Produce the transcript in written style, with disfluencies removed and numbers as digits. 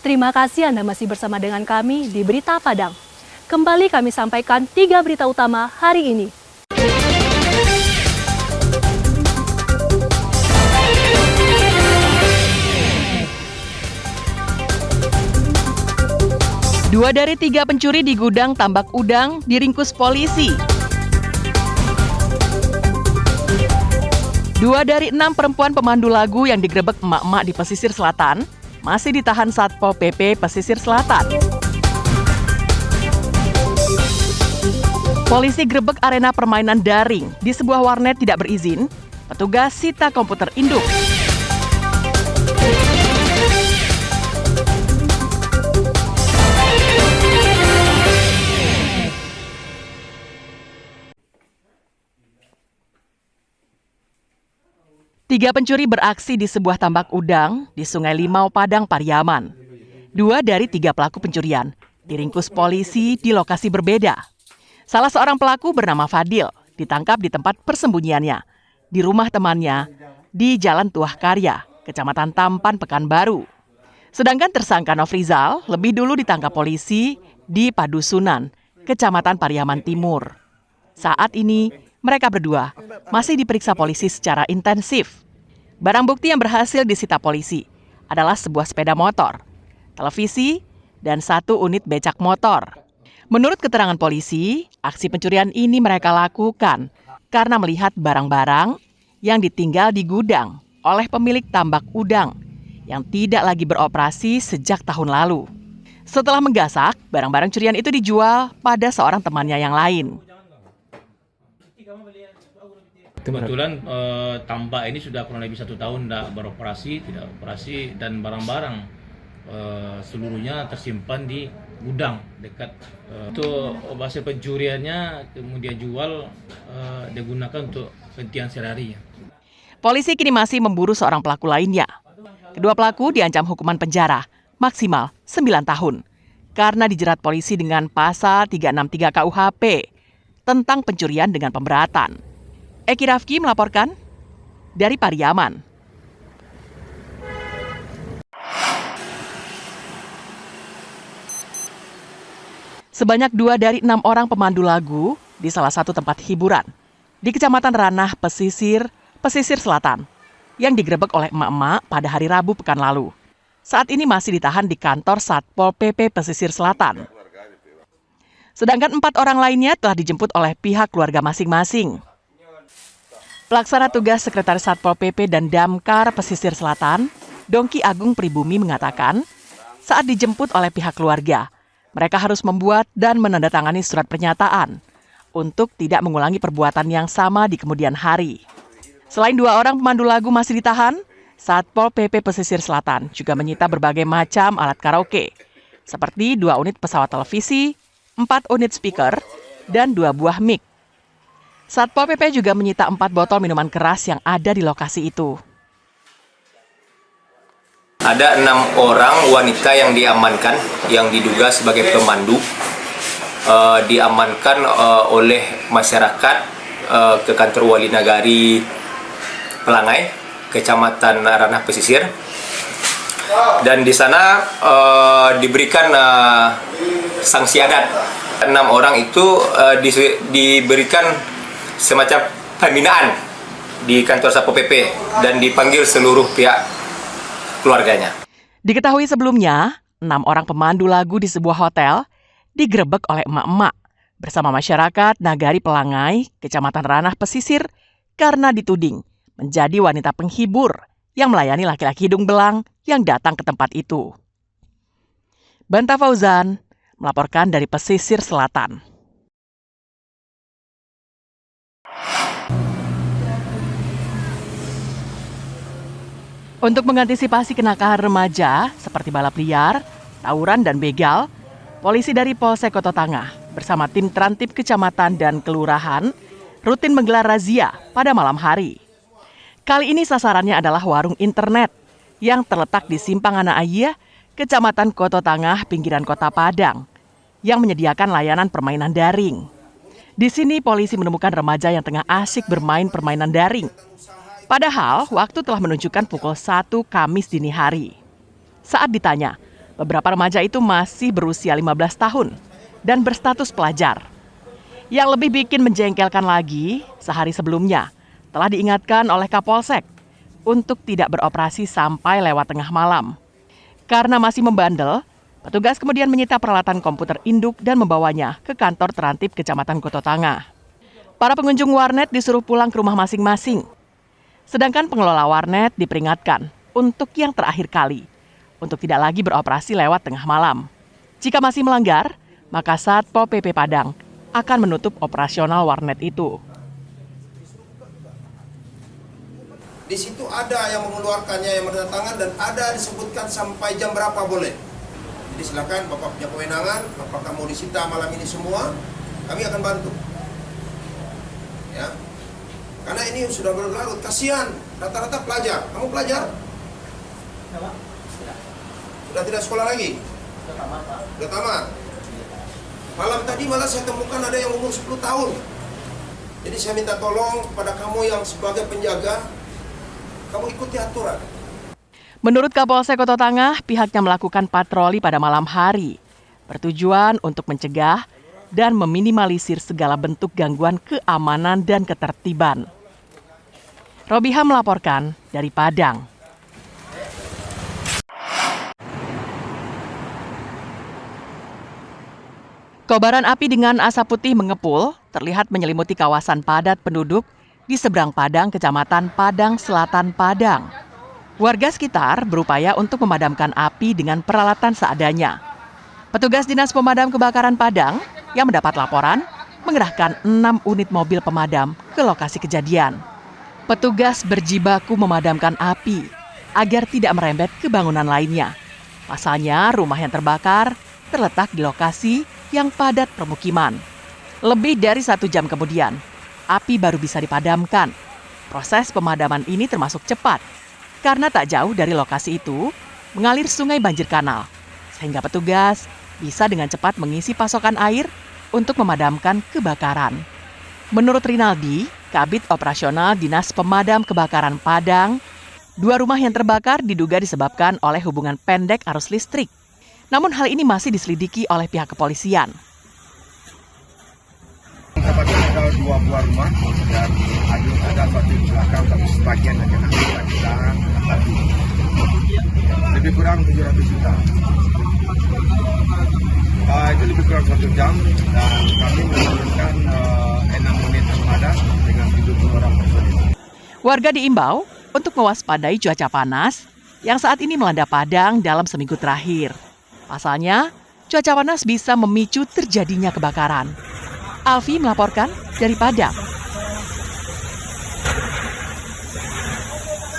Terima kasih Anda masih bersama dengan kami di Berita Padang. Kembali kami sampaikan 3 berita utama hari ini. Dua dari 3 pencuri di gudang tambak udang diringkus polisi. 2 dari 6 perempuan pemandu lagu yang digerebek emak-emak di pesisir selatan masih ditahan Satpol PP Pesisir Selatan. Polisi gerebek arena permainan daring di sebuah warnet tidak berizin. Petugas sita komputer induk. Tiga pencuri beraksi di sebuah tambak udang di Sungai Limau, Padang, Pariaman. 2 dari 3 pelaku pencurian diringkus polisi di lokasi berbeda. Salah seorang pelaku bernama Fadil ditangkap di tempat persembunyiannya, di rumah temannya di Jalan Tuah Karya, Kecamatan Tampan, Pekanbaru. Sedangkan tersangka Nofrizal lebih dulu ditangkap polisi di Padusunan, Kecamatan Pariaman Timur. Saat ini, mereka berdua masih diperiksa polisi secara intensif. Barang bukti yang berhasil disita polisi adalah sebuah sepeda motor, televisi, dan 1 unit becak motor. Menurut keterangan polisi, aksi pencurian ini mereka lakukan karena melihat barang-barang yang ditinggal di gudang oleh pemilik tambak udang yang tidak lagi beroperasi sejak tahun lalu. Setelah menggasak, barang-barang curian itu dijual pada seorang temannya yang lain. Kebetulan tambak ini sudah kurang lebih 1 tahun tidak operasi dan barang-barang seluruhnya tersimpan di gudang dekat. Untuk hasil pencuriannya kemudian jual digunakan untuk kepentingan sehari-hari. Polisi kini masih memburu seorang pelaku lainnya. Kedua pelaku diancam hukuman penjara maksimal 9 tahun karena dijerat polisi dengan pasal 363 KUHP tentang pencurian dengan pemberatan. Eki Rafki melaporkan dari Pariaman. Sebanyak 2 dari 6 orang pemandu lagu di salah satu tempat hiburan di Kecamatan Ranah, Pesisir Selatan yang digerebek oleh emak-emak pada hari Rabu pekan lalu. Saat ini masih ditahan di kantor Satpol PP Pesisir Selatan. Sedangkan 4 orang lainnya telah dijemput oleh pihak keluarga masing-masing. Pelaksana tugas Sekretaris Satpol PP dan Damkar Pesisir Selatan, Dongki Agung Pribumi mengatakan, saat dijemput oleh pihak keluarga, mereka harus membuat dan menandatangani surat pernyataan untuk tidak mengulangi perbuatan yang sama di kemudian hari. Selain 2 orang pemandu lagu masih ditahan, Satpol PP Pesisir Selatan juga menyita berbagai macam alat karaoke, seperti 2 unit pesawat televisi, 4 unit speaker, dan 2 buah mic. Satpol PP juga menyita 4 botol minuman keras yang ada di lokasi itu. Ada 6 orang wanita yang diamankan, yang diduga sebagai pemandu, diamankan oleh masyarakat ke kantor Wali Nagari Pelangai, Kecamatan Ranah Pesisir. Dan di sana diberikan sanksi adat. 6 orang itu diberikan semacam pembinaan di kantor Satpol PP dan dipanggil seluruh pihak keluarganya. Diketahui sebelumnya, 6 orang pemandu lagu di sebuah hotel digerebek oleh emak-emak bersama masyarakat Nagari Pelangai, Kecamatan Ranah Pesisir karena dituding menjadi wanita penghibur yang melayani laki-laki hidung belang yang datang ke tempat itu. Banta Fauzan melaporkan dari Pesisir Selatan. Untuk mengantisipasi kenakalan remaja seperti balap liar, tawuran, dan begal, polisi dari Polsek Kota Tangah bersama tim Trantip Kecamatan dan Kelurahan rutin menggelar razia pada malam hari. Kali ini sasarannya adalah warung internet yang terletak di Simpang Anak Ayah, Kecamatan Kota Tangah, pinggiran Kota Padang, yang menyediakan layanan permainan daring. Di sini polisi menemukan remaja yang tengah asyik bermain permainan daring. Padahal waktu telah menunjukkan pukul 1 Kamis dini hari. Saat ditanya, Beberapa remaja itu masih berusia 15 tahun dan berstatus pelajar. Yang lebih bikin menjengkelkan lagi, sehari sebelumnya telah diingatkan oleh Kapolsek untuk tidak beroperasi sampai lewat tengah malam. Karena masih membandel, petugas kemudian menyita peralatan komputer induk dan membawanya ke kantor Terantip Kecamatan Koto Tangah. Para pengunjung warnet disuruh pulang ke rumah masing-masing. Sedangkan pengelola warnet diperingatkan untuk yang terakhir kali, untuk tidak lagi beroperasi lewat tengah malam. Jika masih melanggar, maka Satpol PP Padang akan menutup operasional warnet itu. Di situ ada yang mengeluarkannya, yang menandatangan, dan ada disebutkan sampai jam berapa boleh. Jadi silakan Bapak punya kewenangan, apakah mau disita malam ini semua, kami akan bantu. Ya. Karena ini sudah berlarut, kasihan, rata-rata pelajar. Kamu pelajar? Sudah tidak sekolah lagi? Sudah tamat. Malam tadi malah saya temukan ada yang umur 10 tahun. Jadi saya minta tolong pada kamu yang sebagai penjaga, kamu ikuti aturan. Menurut Kapolsek Koto Tangah, pihaknya melakukan patroli pada malam hari, bertujuan untuk mencegah dan meminimalisir segala bentuk gangguan keamanan dan ketertiban. Robiha melaporkan dari Padang. Kobaran api dengan asap putih mengepul terlihat menyelimuti kawasan padat penduduk di seberang Padang, Kecamatan Padang Selatan, Padang. Warga sekitar berupaya untuk memadamkan api dengan peralatan seadanya. Petugas Dinas Pemadam Kebakaran Padang yang mendapat laporan mengerahkan 6 unit mobil pemadam ke lokasi kejadian. Petugas berjibaku memadamkan api agar tidak merembet ke bangunan lainnya. Pasalnya, rumah yang terbakar terletak di lokasi yang padat permukiman. Lebih dari 1 jam kemudian, api baru bisa dipadamkan. Proses pemadaman ini termasuk cepat, karena tak jauh dari lokasi itu mengalir sungai banjir kanal, sehingga petugas bisa dengan cepat mengisi pasokan air untuk memadamkan kebakaran. Menurut Rinaldi, Kabid Operasional Dinas Pemadam Kebakaran Padang, 2 rumah yang terbakar diduga disebabkan oleh hubungan pendek arus listrik. Namun hal ini masih diselidiki oleh pihak kepolisian. Ada 2 buah rumah dan ada satu di belakang, tapi sebagian yang kena kita lebih kurang 700 juta. Itu lebih kurang 1 jam dan kami menurunkan 6 unit pemadam dengan 70 orang personil. Warga diimbau untuk mewaspadai cuaca panas yang saat ini melanda Padang dalam seminggu terakhir. Pasalnya, cuaca panas bisa memicu terjadinya kebakaran. Alfi melaporkan dari Padang.